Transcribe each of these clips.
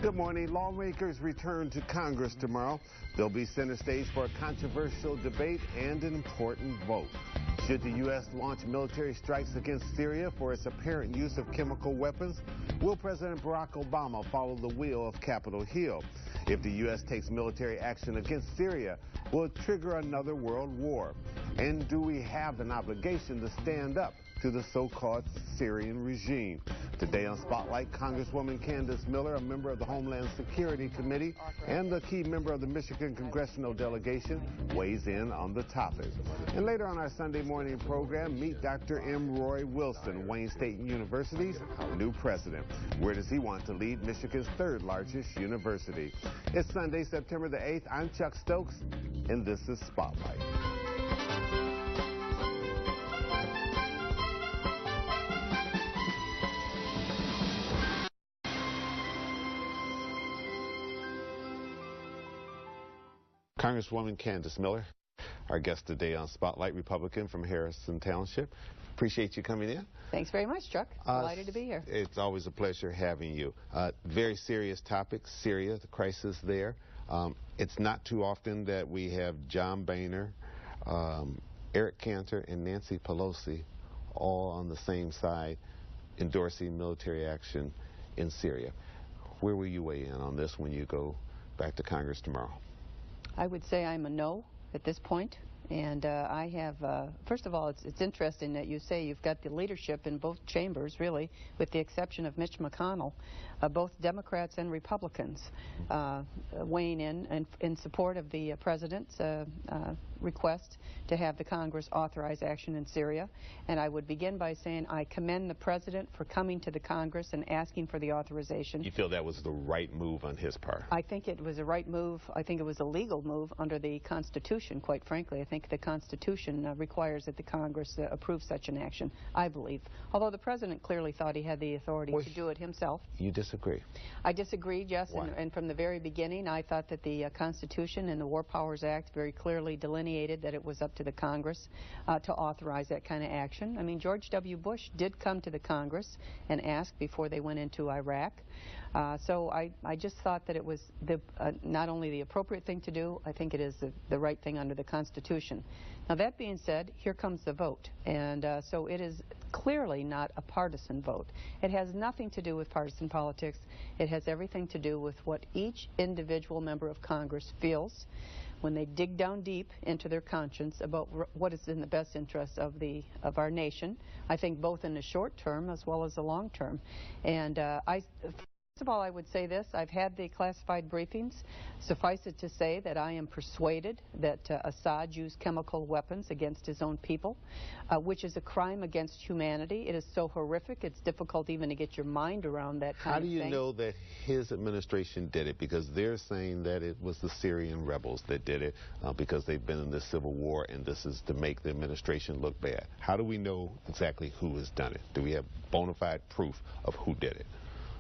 Good morning. Lawmakers return to Congress tomorrow. They'll be center stage for a controversial debate and an important vote. Should the U.S. launch military strikes against Syria for its apparent use of chemical weapons? Will President Barack Obama follow the will of Capitol Hill? If the U.S. takes military action against Syria, will it trigger another world war? And do we have an obligation to stand up to the so-called Syrian regime? Today on Spotlight, Congresswoman Candace Miller, a member of the Homeland Security Committee and a key member of the Michigan Congressional Delegation, weighs in on the topic. And later on our Sunday morning program, meet Dr. M. Roy Wilson, Wayne State University's new president. Where does he want to lead Michigan's third largest university? It's Sunday, September the 8th. I'm Chuck Stokes, and this is Spotlight. Congresswoman Candace Miller, our guest today on Spotlight, Republican from Harrison Township. Appreciate you coming in. Thanks very much, Chuck. Delighted to be here. It's always a pleasure having you. Very serious topic, Syria, the crisis there. It's not too often that we have John Boehner, Eric Cantor, and Nancy Pelosi all on the same side endorsing military action in Syria. Where will you weigh in on this when you go back to Congress tomorrow? I would say I'm a no at this point. And I have, first of all, it's interesting that you say you've got the leadership in both chambers, really, with the exception of Mitch McConnell, both Democrats and Republicans weighing in support of the president's request to have the Congress authorize action in Syria. And I would begin by saying I commend the president for coming to the Congress and asking for the authorization. You feel that was the right move on his part? I think it was a right move. I think it was a legal move under the Constitution, quite frankly. I think the Constitution requires that the Congress approve such an action, I believe. Although the president clearly thought he had the authority to do it himself. You disagree? I disagreed, yes. And from the very beginning, I thought that the Constitution and the War Powers Act very clearly delineated that it was up to the Congress to authorize that kind of action. I mean, George W. Bush did come to the Congress and ask before they went into Iraq. So I just thought that it was not only the appropriate thing to do, I think it is the right thing under the Constitution. Now, that being said, here comes the vote. And so it is clearly not a partisan vote. It has nothing to do with partisan politics. It has everything to do with what each individual member of Congress feels when they dig down deep into their conscience about what is in the best interest of our nation. I think both in the short term as well as the long term. And first of all, I would say this. I've had the classified briefings. Suffice it to say that I am persuaded that Assad used chemical weapons against his own people, which is a crime against humanity. It is so horrific, it's difficult even to get your mind around that kind of thing. How do you know that his administration did it? Because they're saying that it was the Syrian rebels that did it because they've been in this civil war, and this is to make the administration look bad. How do we know exactly who has done it? Do we have bona fide proof of who did it?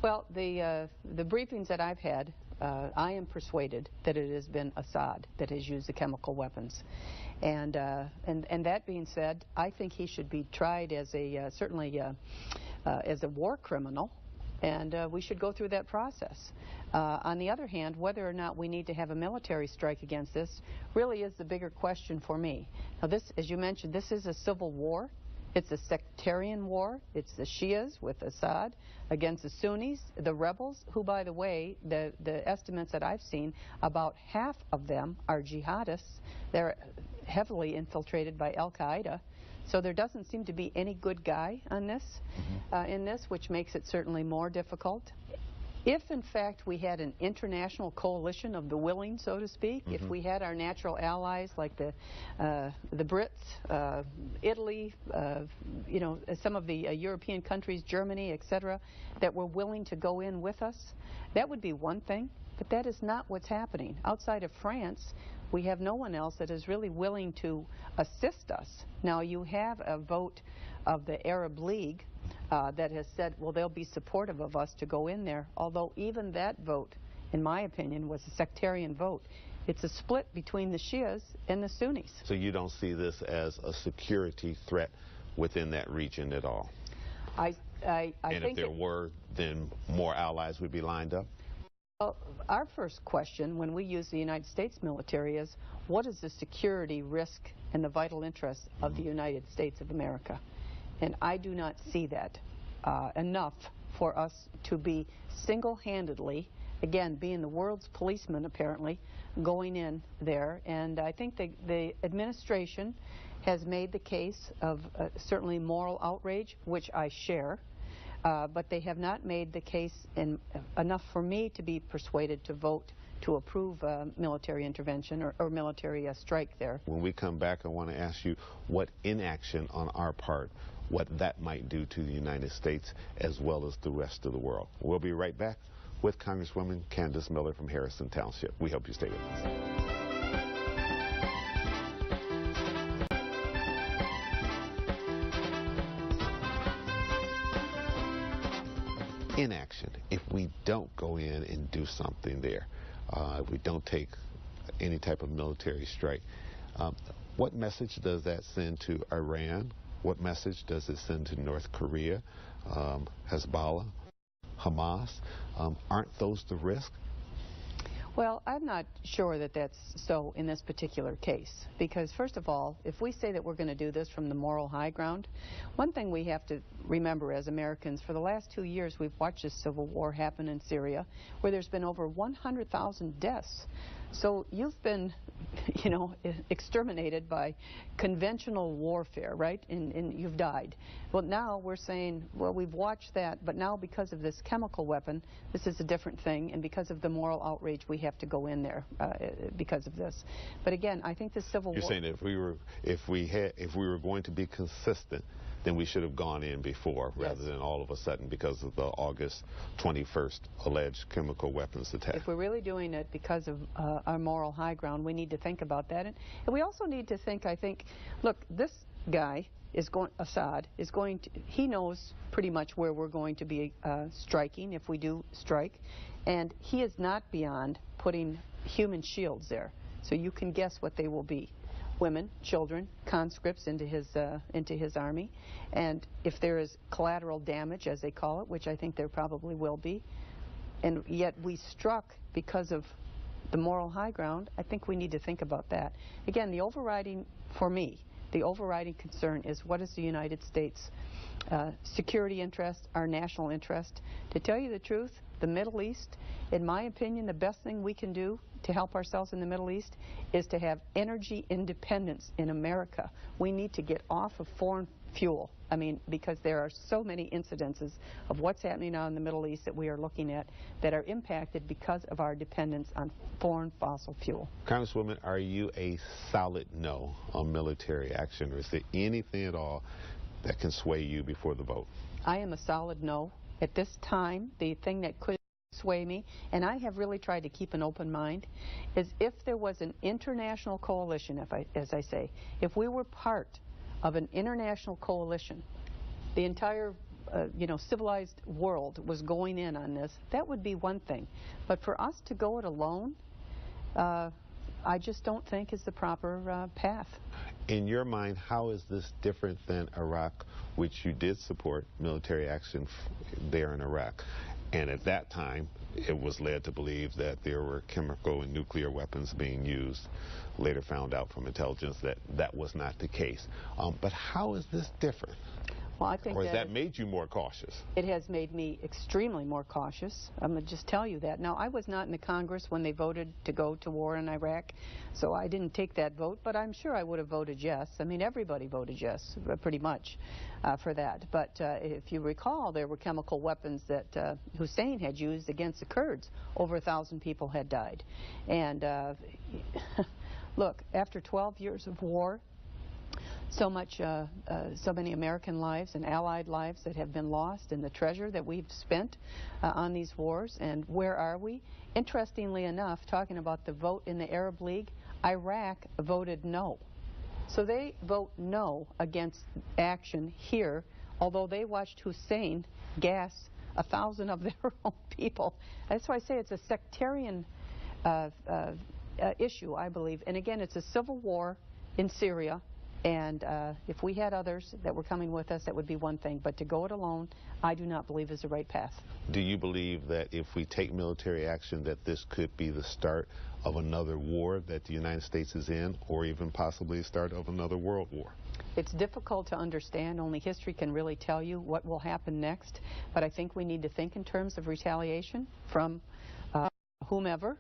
Well, the briefings that I've had, I am persuaded that it has been Assad that has used the chemical weapons. And that being said, I think he should be tried as certainly as a war criminal, and we should go through that process. On the other hand, whether or not we need to have a military strike against this really is the bigger question for me. Now, this, as you mentioned, this is a civil war. It's a sectarian war. It's the Shias with Assad against the Sunnis, the rebels, who, by the way, the estimates that I've seen, about half of them are jihadists. They're heavily infiltrated by Al-Qaeda. So there doesn't seem to be any good guy on this, in this, which makes it certainly more difficult. If, in fact, we had an international coalition of the willing, so to speak, if we had our natural allies like the Brits, Italy, you know, some of the European countries, Germany, etc., that were willing to go in with us, that would be one thing. But that is not what's happening. Outside of France, we have no one else that is really willing to assist us. Now, you have a vote of the Arab League that has said, well, they'll be supportive of us to go in there, although even that vote, in my opinion, was a sectarian vote. It's a split between the Shias and the Sunnis. So you don't see this as a security threat within that region at all? I think if there were, then more allies would be lined up? Well, our first question when we use the United States military is, what is the security risk and the vital interest of the United States of America? And I do not see that enough for us to be single-handedly, again, being the world's policeman apparently, going in there. And I think the administration has made the case of certainly moral outrage, which I share. But they have not made the case enough for me to be persuaded to vote to approve military intervention or military strike there. When we come back, I want to ask you what inaction on our part, what that might do to the United States as well as the rest of the world. We'll be right back with Congresswoman Candace Miller from Harrison Township. We hope you stay with us. Inaction, if we don't go in and do something there, if we don't take any type of military strike, what message does that send to Iran? What message does it send to North Korea, Hezbollah, Hamas? Aren't those the risk? Well, I'm not sure that that's so in this particular case, because first of all, if we say that we're going to do this from the moral high ground, one thing we have to remember as Americans, for the last 2 years we've watched this civil war happen in Syria, where there's been over 100,000 deaths. So you've been, you know, exterminated by conventional warfare, right? And you've died. Well, now we're saying, well, we've watched that, but now because of this chemical weapon, this is a different thing, and because of the moral outrage, we have to go in there because of this. But again, I think the civil war... You're saying if we were going to be consistent, then we should have gone in before, rather than all of a sudden because of the August 21st alleged chemical weapons attack. If we're really doing it because of our moral high ground, we need to think about that. And we also need to think, I think, look, this guy is going, Assad, is going to, he knows pretty much where we're going to be striking if we do strike. And he is not beyond putting human shields there. So you can guess what they will be. Women, children, conscripts into his army, and if there is collateral damage, as they call it, which I think there probably will be, and yet we struck because of the moral high ground, I think we need to think about that. Again, the overriding, for me, the overriding concern is what is the United States security interest, our national interest. To tell you the truth, the Middle East, in my opinion, the best thing we can do to help ourselves in the Middle East is to have energy independence in America. We need to get off of foreign fuel. I mean, because there are so many incidences of what's happening now in the Middle East that we are looking at that are impacted because of our dependence on foreign fossil fuel. Congresswoman, are you a solid no on military action, or is there anything at all that can sway you before the vote? I am a solid no. At this time, the thing that could sway me, and I have really tried to keep an open mind, is if there was an international coalition, as I say, if we were part of an international coalition, the entire civilized world was going in on this, that would be one thing. But for us to go it alone, I just don't think is the proper path. In your mind, how is this different than Iraq, which you did support military action there in Iraq? And at that time, it was led to believe that there were chemical and nuclear weapons being used. Later found out from intelligence that that was not the case. But how is this different? Well, I think or has that made you more cautious? It has made me extremely more cautious. I'm going to just tell you that. Now, I was not in the Congress when they voted to go to war in Iraq, so I didn't take that vote, but I'm sure I would have voted yes. I mean, everybody voted yes, pretty much, for that. But if you recall, there were chemical weapons that Hussein had used against the Kurds. Over 1,000 people had died. And look, after 12 years of war, so many American lives and Allied lives that have been lost, and the treasure that we've spent on these wars. And where are we? Interestingly enough, talking about the vote in the Arab League, Iraq voted no. So they vote no against action here, although they watched Hussein gas 1,000 of their own people. That's why I say it's a sectarian issue, I believe. And again, it's a civil war in Syria. And if we had others that were coming with us, that would be one thing. But to go it alone, I do not believe is the right path. Do you believe that if we take military action, that this could be the start of another war that the United States is in, or even possibly the start of another world war? It's difficult to understand. Only history can really tell you what will happen next. But I think we need to think in terms of retaliation from whomever.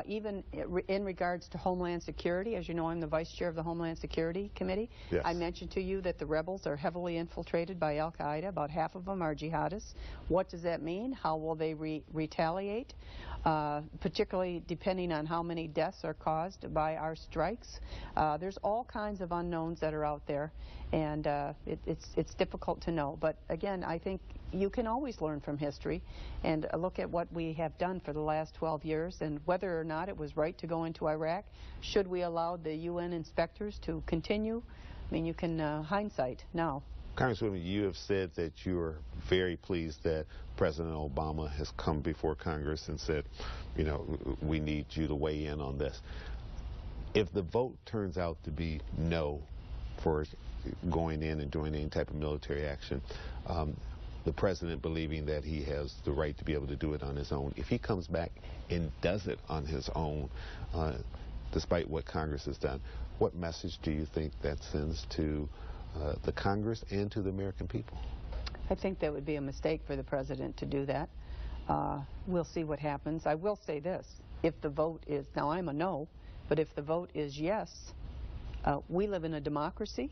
Even in regards to Homeland Security, as you know, I'm the Vice Chair of the Homeland Security Committee. Yes. I mentioned to you that the rebels are heavily infiltrated by Al-Qaeda. About half of them are jihadists. What does that mean? How will they retaliate? Particularly depending on how many deaths are caused by our strikes. There's all kinds of unknowns that are out there, and it's difficult to know. But again, I think you can always learn from history and look at what we have done for the last 12 years and whether or not it was right to go into Iraq. Should we allow the UN inspectors to continue? I mean, you can hindsight now. Congresswoman, you have said that you are very pleased that President Obama has come before Congress and said, you know, we need you to weigh in on this. If the vote turns out to be no for going in and doing any type of military action, the president believing that he has the right to be able to do it on his own, if he comes back and does it on his own, despite what Congress has done, what message do you think that sends to the Congress and to the American people? I think that would be a mistake for the president to do that. We'll see what happens. I will say this. If the vote is, now I'm a no, but if the vote is yes, we live in a democracy.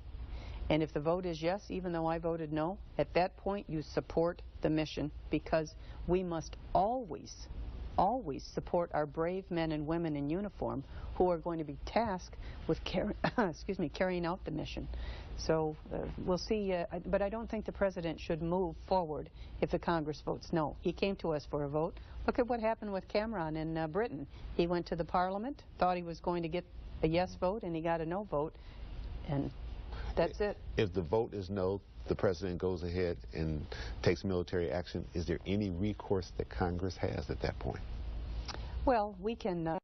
And if the vote is yes, even though I voted no, at that point you support the mission, because we must always, always support our brave men and women in uniform who are going to be tasked with carrying out the mission. So we'll see, but I don't think the president should move forward if the Congress votes no. He came to us for a vote. Look at what happened with Cameron in Britain. He went to the Parliament, thought he was going to get a yes vote, and he got a no vote, and that's it. If the vote is no, the president goes ahead and takes military action. Is there any recourse that Congress has at that point? Well, we can,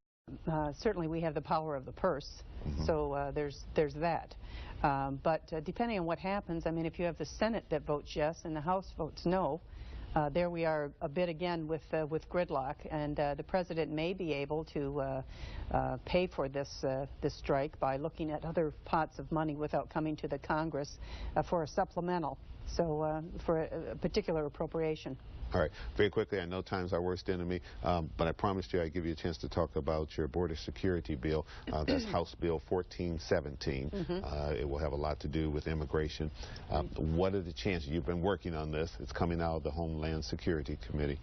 certainly we have the power of the purse, so there's that. But depending on what happens, I mean, if you have the Senate that votes yes and the House votes no, there we are a bit again with gridlock, and the president may be able to pay for this strike by looking at other pots of money without coming to the Congress for a supplemental, so for a particular appropriation. All right. Very quickly, I know time's our worst enemy, but I promised you I'd give you a chance to talk about your border security bill. That's House Bill 1417. It will have a lot to do with immigration. What are the chances? You've been working on this. It's coming out of the Homeland Security Committee.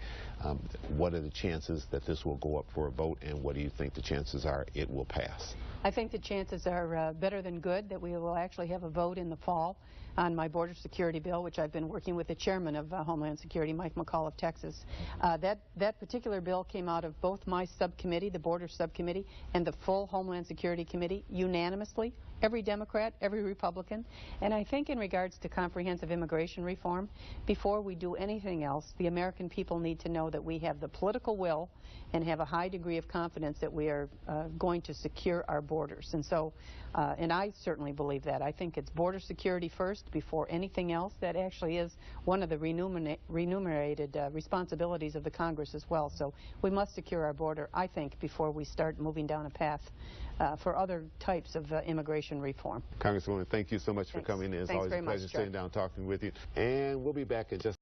What are the chances that this will go up for a vote, and what do you think the chances are it will pass? I think the chances are better than good that we will actually have a vote in the fall on my border security bill, which I've been working with the chairman of Homeland Security, Mike McCall of Texas. That particular bill came out of both my subcommittee, the border subcommittee, and the full Homeland Security Committee unanimously. Every Democrat, every Republican. And I think in regards to comprehensive immigration reform, before we do anything else, the American people need to know that we have the political will and have a high degree of confidence that we are going to secure our borders. And so, and I certainly believe that. I think it's border security first before anything else. That actually is one of the remunerated responsibilities of the Congress as well. So we must secure our border, I think, before we start moving down a path for other types of immigration reform. Congresswoman, thank you so much for coming in. It's always a pleasure sitting down talking with you. And we'll be back in just